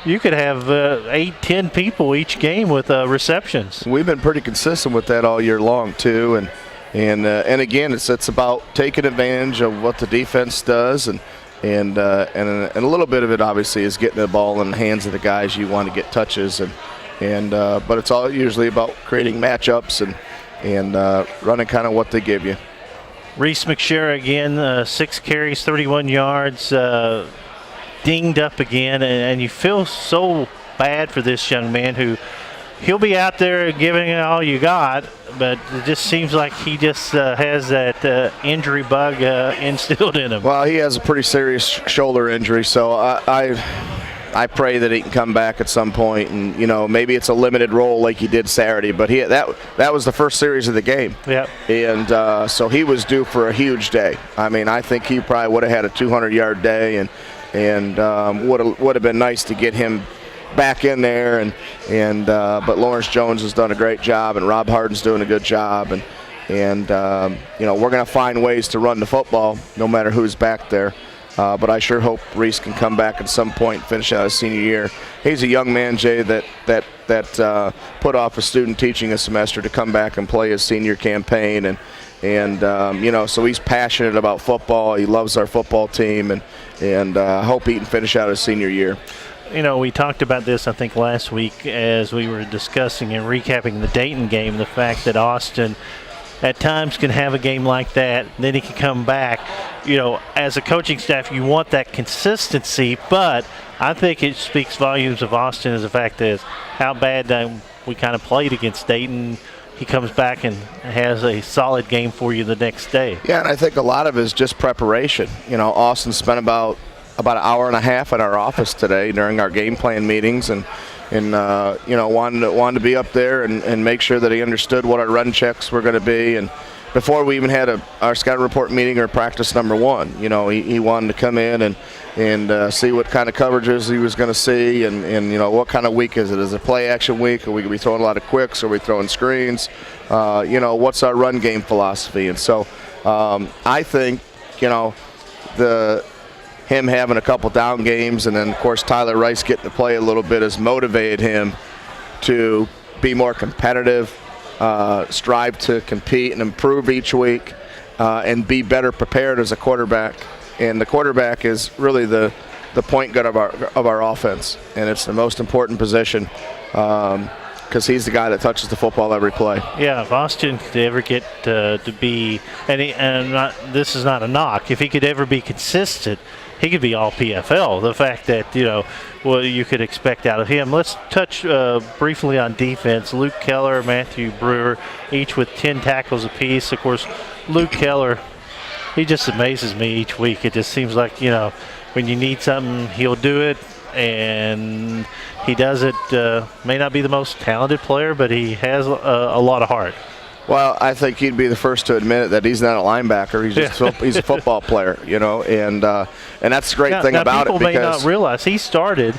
you could have 8-10 people each game with receptions. We've been pretty consistent with that all year long too, and again, it's about taking advantage of what the defense does, and a little bit of it obviously is getting the ball in the hands of the guys you want to get touches, but it's all usually about creating matchups and running kind of what they give you. Reese McSherry again, 6 carries, 31 yards, dinged up again, and you feel so bad for this young man who he'll be out there giving it all you got, but it just seems like he just has that injury bug instilled in him. Well, he has a pretty serious shoulder injury, so I pray that he can come back at some point, and maybe it's a limited role like he did Saturday. But that was the first series of the game. Yeah. And so he was due for a huge day. I mean, I think he probably would have had a 200-yard day, and would have been nice to get him back in there. But Lawrence Jones has done a great job, and Rob Harden's doing a good job, and we're going to find ways to run the football no matter who's back there. But I sure hope Reese can come back at some point and finish out his senior year. He's a young man, Jay, that put off a student teaching a semester to come back and play his senior campaign, so he's passionate about football. He loves our football team, and I hope he can finish out his senior year. We talked about this, I think, last week as we were discussing and recapping the Dayton game, the fact that Austin at times can have a game like that, and then he can come back. As a coaching staff, you want that consistency, but I think it speaks volumes of Austin as the fact is how bad we kind of played against Dayton. He comes back and has a solid game for you the next day. Yeah, and I think a lot of it is just preparation. Austin spent about an hour and a half at our office today during our game plan meetings, and wanted to be up there and make sure that he understood what our run checks were going to be. And before we even had our scouting report meeting or practice number 1, he wanted to come in and see what kind of coverages he was going to see, and what kind of week is it? Is it play action week? Are we going to be throwing a lot of quicks? Are we throwing screens? What's our run game philosophy? And so I think him having a couple down games, and then of course Tyler Rice getting to play a little bit has motivated him to be more competitive, strive to compete and improve each week, and be better prepared as a quarterback. And the quarterback is really the point guard of our offense, and it's the most important position because he's the guy that touches the football every play. Yeah, if Austin could ever get to be, this is not a knock, if he could ever be consistent, he could be all PFL. The fact that, you could expect out of him. Let's touch briefly on defense. Luke Keller, Matthew Brewer, each with 10 tackles apiece. Of course, Luke Keller, he just amazes me each week. It just seems like, when you need something, he'll do it. And he does it, may not be the most talented player, but he has a lot of heart. Well, I think he'd be the first to admit it, that he's not a linebacker. He's just he's a football player, and that's the great thing about it. People may not realize he started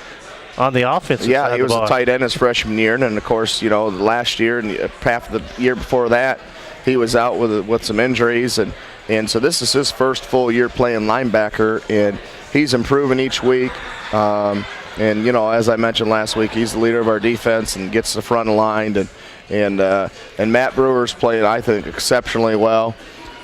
on the offensive side. Yeah, he was a tight end his freshman year, and then of course, last year and half of the year before that, he was out with some injuries, and so this is his first full year playing linebacker, and he's improving each week. And as I mentioned last week, he's the leader of our defense and gets the front aligned, and Matt Brewer's played, I think, exceptionally well.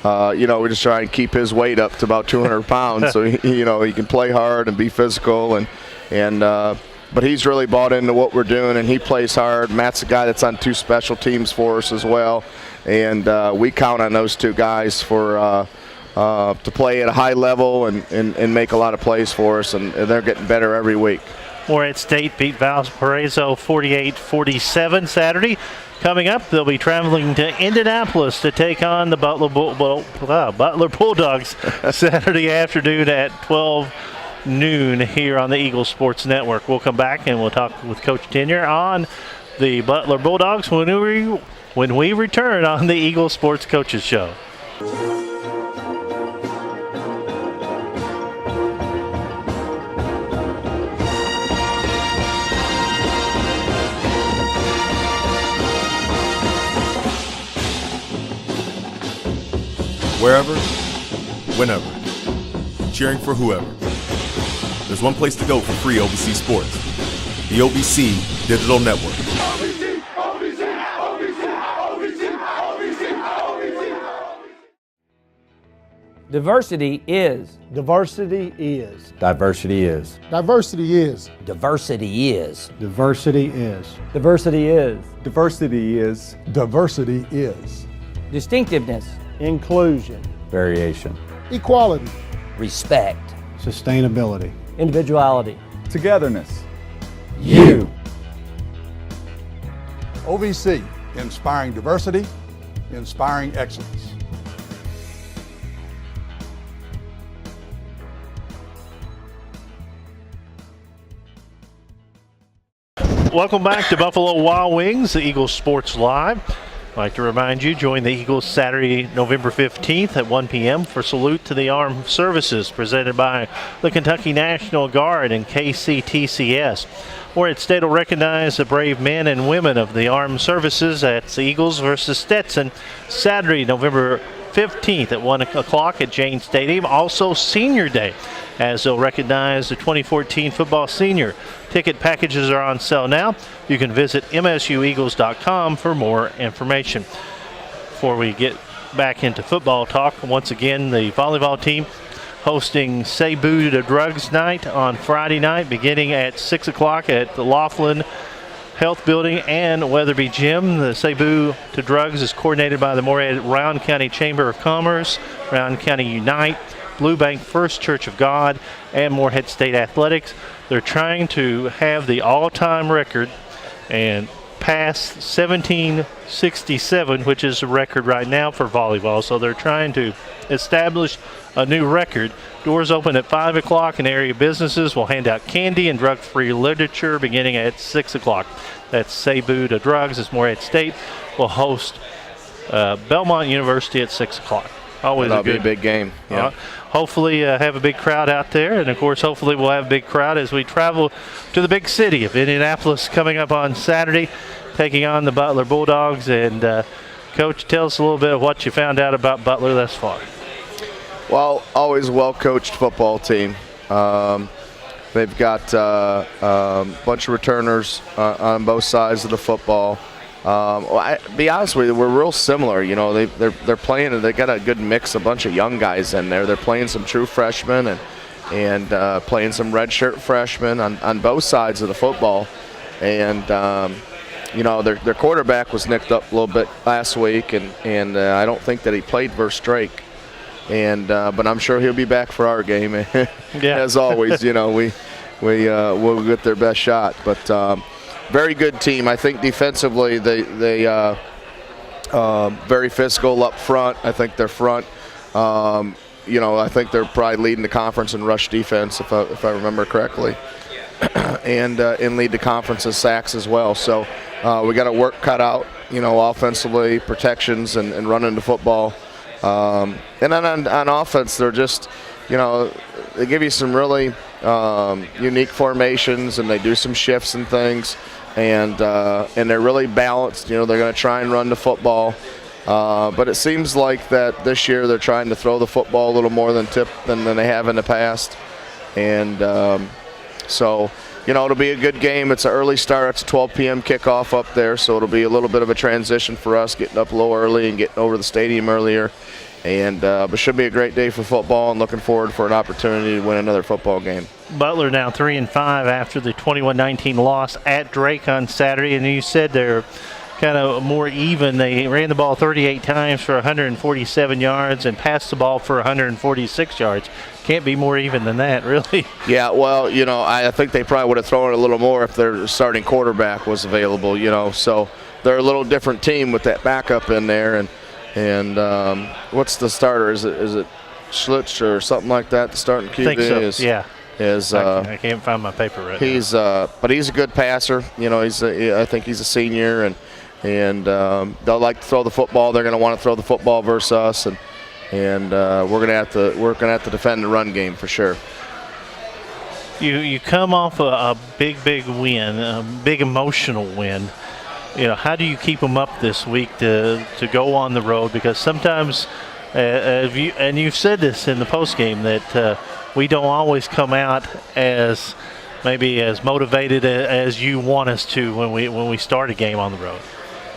We just try and keep his weight up to about 200 pounds, so he can play hard and be physical, but he's really bought into what we're doing, and he plays hard. Matt's a guy that's on 2 special teams for us as well, and we count on those 2 guys for to play at a high level and make a lot of plays for us, and they're getting better every week. Morehead State beat Valparaiso 48-47 Saturday. Coming up, they'll be traveling to Indianapolis to take on the Butler Bulldogs Saturday afternoon at 12 noon here on the Eagles Sports Network. We'll come back and we'll talk with Coach Tenyer on the Butler Bulldogs when we return on the Eagles Sports Coaches Show. Wherever, whenever, cheering for whoever. There's one place to go for free OVC sports. The OVC Digital Network. Diversity is. Diversity is. Diversity is. Diversity is. Diversity is. Diversity is. Diversity is. Diversity is. Diversity is. Distinctiveness. Inclusion. Variation. Equality. Respect. Sustainability. Individuality. Togetherness. You. OVC, inspiring diversity, inspiring excellence. Welcome back to Buffalo Wild Wings, the Eagles Sports Live. I'd like to remind you, join the Eagles Saturday, November 15th at 1 p.m. for Salute to the Armed Services, presented by the Kentucky National Guard and KCTCS. Where its state will recognize the brave men and women of the armed services. That's the Eagles versus Stetson, Saturday, November 15th at 1 o'clock at Jane Stadium. Also Senior Day, as they'll recognize the 2014 football senior. Ticket packages are on sale now. You can visit msueagles.com for more information. Before we get back into football talk, once again, the volleyball team hosting Say Boo to Drugs Night on Friday night, beginning at 6 o'clock at the Laughlin Health Building and Weatherby Gym. The Say Boo to Drugs is coordinated by the Morehead Round County Chamber of Commerce, Round County Unite, Blue Bank First Church of God, and Morehead State Athletics. They're trying to have the all-time record and pass 1767, which is the record right now for volleyball. So they're trying to establish a new record. Doors open at 5 o'clock, and area businesses will hand out candy and drug-free literature beginning at 6 o'clock. That's Say Boo to Drugs. As Morehead State will host Belmont University at 6 o'clock. Always That'll be a big game. Yeah. Hopefully have a big crowd out there, and of course hopefully we'll have a big crowd as we travel to the big city of Indianapolis coming up on Saturday, taking on the Butler Bulldogs. And Coach, tell us a little bit of what you found out about Butler thus far. Well, always a well-coached football team. They've got a bunch of returners on both sides of the football. Be honest with you, we're real similar. You know, they're playing. They got a good mix, a bunch of young guys in there. They're playing some true freshmen and playing some redshirt freshmen on both sides of the football. And you know, their quarterback was nicked up a little bit last week, and I don't think that he played versus Drake. And but I'm sure he'll be back for our game. As always, you know, we'll get their best shot. But very good team. I think defensively they very physical up front. I think their front, you know, I think they're probably leading the conference in rush defense if I remember correctly, and lead the conference in sacks as well. So we got a work cut out, you know, offensively, protections and running the football. And then on offense, they're just, you know, they give you some really unique formations, and they do some shifts and things, and they're really balanced. You know, they're going to try and run the football, but it seems like that this year they're trying to throw the football a little more than they have in the past, and so, you know, it'll be a good game. It's an early start. It's a 12 p.m. kickoff up there, so it'll be a little bit of a transition for us, getting up a little early and getting over to the stadium earlier. And but should be a great day for football, and looking forward for an opportunity to win another football game. Butler now 3-5 after the 21-19 loss at Drake on Saturday, and you said they're kind of more even. They ran the ball 38 times for 147 yards and passed the ball for 146 yards. Can't be more even than that, really. Yeah, well, you know, I think they probably would have thrown it a little more if their starting quarterback was available, you know. So they're a little different team with that backup in there. And what's the starter? Is it Schlitz or something like that? The starting QB I think so. is. Yeah. I can't find my paper right now. But he's a good passer. You know, I think he's a senior, and they'll like to throw the football. They're going to want to throw the football versus us, and we're going to have to defend the run game for sure. You come off a big win, a big emotional win. You know, how do you keep them up this week to go on the road? Because sometimes, you've said this in the post game, that we don't always come out as maybe as motivated as you want us to when we start a game on the road.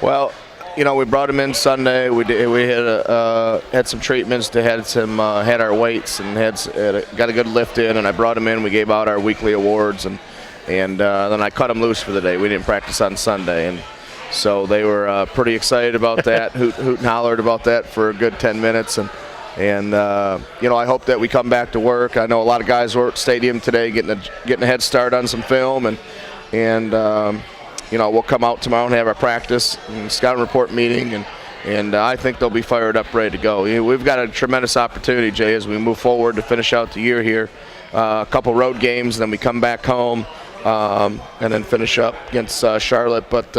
Well, you know, we brought him in Sunday. We had some treatments. They had our weights and got a good lift in. And I brought him in. We gave out our weekly awards, and then I cut him loose for the day. We didn't practice on Sunday, and so they were pretty excited about that. hoot and hollered about that for a good 10 minutes, and you know, I hope that we come back to work. I know a lot of guys were at the stadium today getting a head start on some film, and you know, we'll come out tomorrow and have our practice and scouting report meeting, and I think they'll be fired up, ready to go. You know, we've got a tremendous opportunity, Jay, as we move forward to finish out the year here. A couple road games, and then we come back home and then finish up against Charlotte. But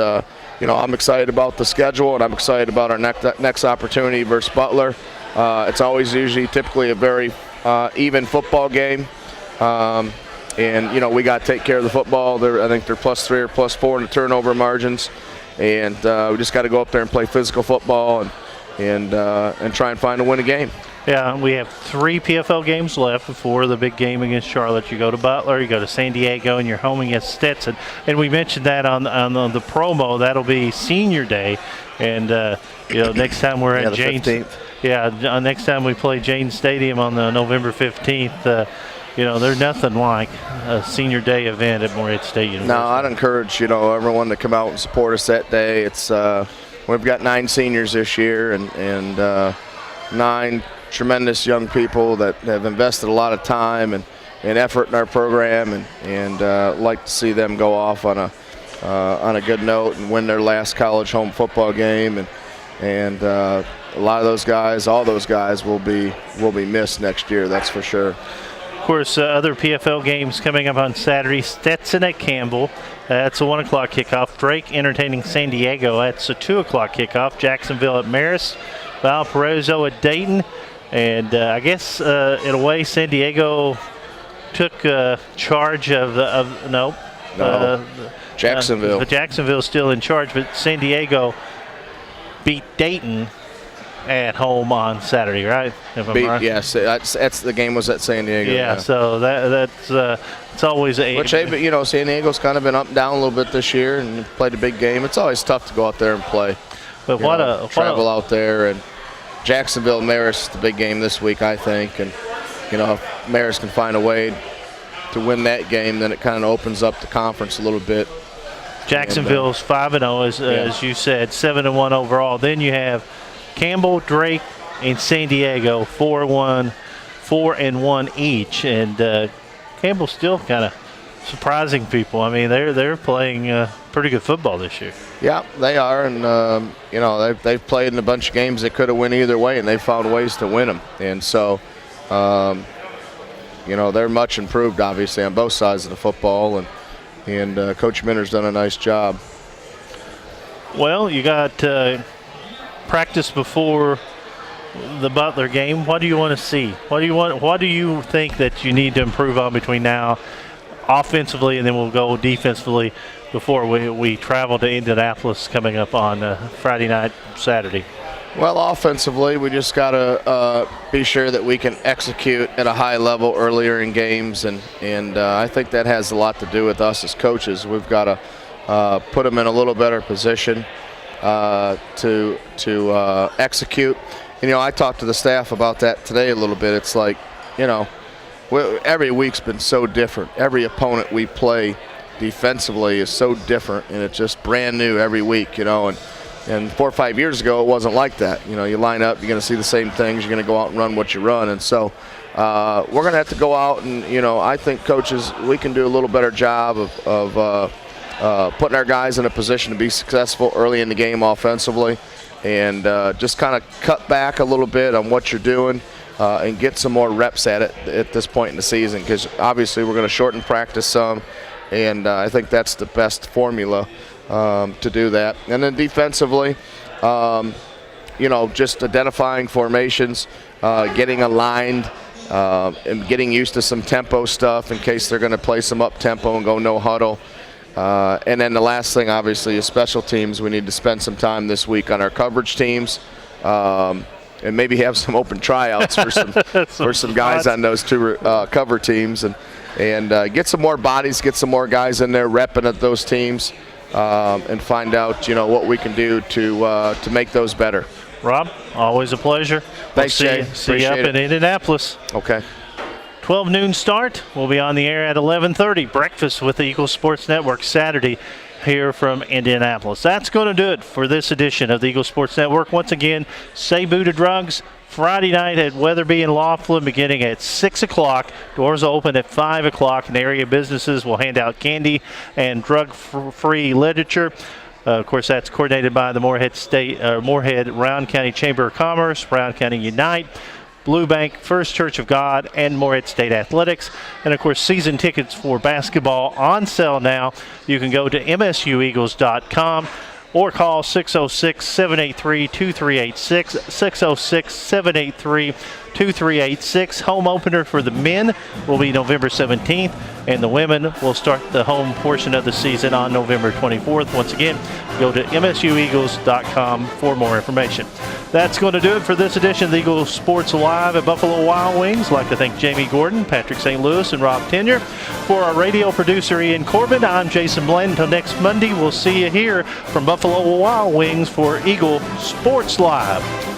you know, I'm excited about the schedule, and I'm excited about our next opportunity versus Butler. It's always typically a very even football game. And, you know, we got to take care of the football. I think they're +3 or +4 in the turnover margins. And we just got to go up there and play physical football and try and find a win a game. Yeah, we have 3 PFL games left before the big game against Charlotte. You go to Butler, you go to San Diego, and you're home against Stetson. And we mentioned that on the promo. That'll be Senior Day. And, you know, next time we're at Jane's. 15th. Yeah, next time we play Jane's Stadium on the November 15th, you know, there's nothing like a Senior Day event at Morehead State University. No, I'd encourage, you know, everyone to come out and support us that day. It's we've got 9 seniors this year, and 9 tremendous young people that have invested a lot of time and effort in our program, and like to see them go off on a good note and win their last college home football game, and a lot of those guys, all those guys, will be missed next year. That's for sure. Of course, other PFL games coming up on Saturday. Stetson at Campbell. That's a 1 o'clock kickoff. Drake entertaining San Diego. That's a 2 o'clock kickoff. Jacksonville at Marist. Valparaiso at Dayton. And I guess in a way, San Diego took charge of Jacksonville. Jacksonville's still in charge, but San Diego beat Dayton at home on Saturday, right? Right? Yes, that's the game was at San Diego. Yeah, so that's it's always Which, you know, San Diego's kind of been up and down a little bit this year and played a big game. It's always tough to go out there and play. But travel out there, and Jacksonville Marist, the big game this week, I think, and you know, if Marist can find a way to win that game, then it kind of opens up the conference a little bit. Jacksonville's 5-0, as you said, 7-1 overall. Then you have Campbell, Drake, and San Diego, 4-1 each, and Campbell's still kind of surprising people. I mean, they're playing pretty good football this year. Yeah, they are, and you know, they've played in a bunch of games that could have went either way, and they've found ways to win them. And so, you know, they're much improved, obviously, on both sides of the football, and Coach Minter's done a nice job. Well, you got practice before the Butler game. What do you want to see? What do you think that you need to improve on between now, offensively, and then we'll go defensively before we travel to Indianapolis coming up on Friday night, Saturday? Well, offensively, we just got to be sure that we can execute at a high level earlier in games, and I think that has a lot to do with us as coaches. We've got to put them in a little better position to execute. You know, I talked to the staff about that today a little bit. It's like, you know, every week's been so different. Every opponent we play defensively is so different, and it's just brand new every week, you know. And 4 or 5 years ago, it wasn't like that. You know, you line up, you're going to see the same things. You're going to go out and run what you run. And so we're going to have to go out and, you know, I think coaches, we can do a little better job of putting our guys in a position to be successful early in the game offensively, and just kind of cut back a little bit on what you're doing and get some more reps at it at this point in the season, because obviously we're going to shorten practice some, and I think that's the best formula to do that. And then defensively, just identifying formations, getting aligned, and getting used to some tempo stuff in case they're going to play some up-tempo and go no huddle. And then the last thing, obviously, is special teams. We need to spend some time this week on our coverage teams, and maybe have some open tryouts for some guys on those two cover teams, and get some more bodies, get some more guys in there repping at those teams, and find out what we can do to make those better. Rob, always a pleasure. Thanks, Jay. See you up in Indianapolis. Okay. 12 noon start. We'll be on the air at 11:30. Breakfast with the Eagles Sports Network Saturday here from Indianapolis. That's going to do it for this edition of the Eagles Sports Network. Once again, say boo to drugs. Friday night at Weatherby and Laughlin beginning at 6 o'clock. Doors open at 5 o'clock, and area businesses will hand out candy and drug-free literature. Of course, that's coordinated by the Moorhead Round County Chamber of Commerce, Round County Unite, Blue Bank, First Church of God, and Moorhead State Athletics. And, of course, season tickets for basketball on sale now. You can go to msueagles.com or call 606-783-2386, 606-783-2386. Home opener for the men will be November 17th, and the women will start the home portion of the season on November 24th. Once again, go to msueagles.com for more information. That's going to do it for this edition of the Eagles Sports Live at Buffalo Wild Wings. I'd like to thank Jamie Gordon, Patrick St. Louis, and Rob Tenyer. For our radio producer, Ian Corbin, I'm Jason Blanton. Until next Monday, we'll see you here from Buffalo Wild Wings for Eagle Sports Live.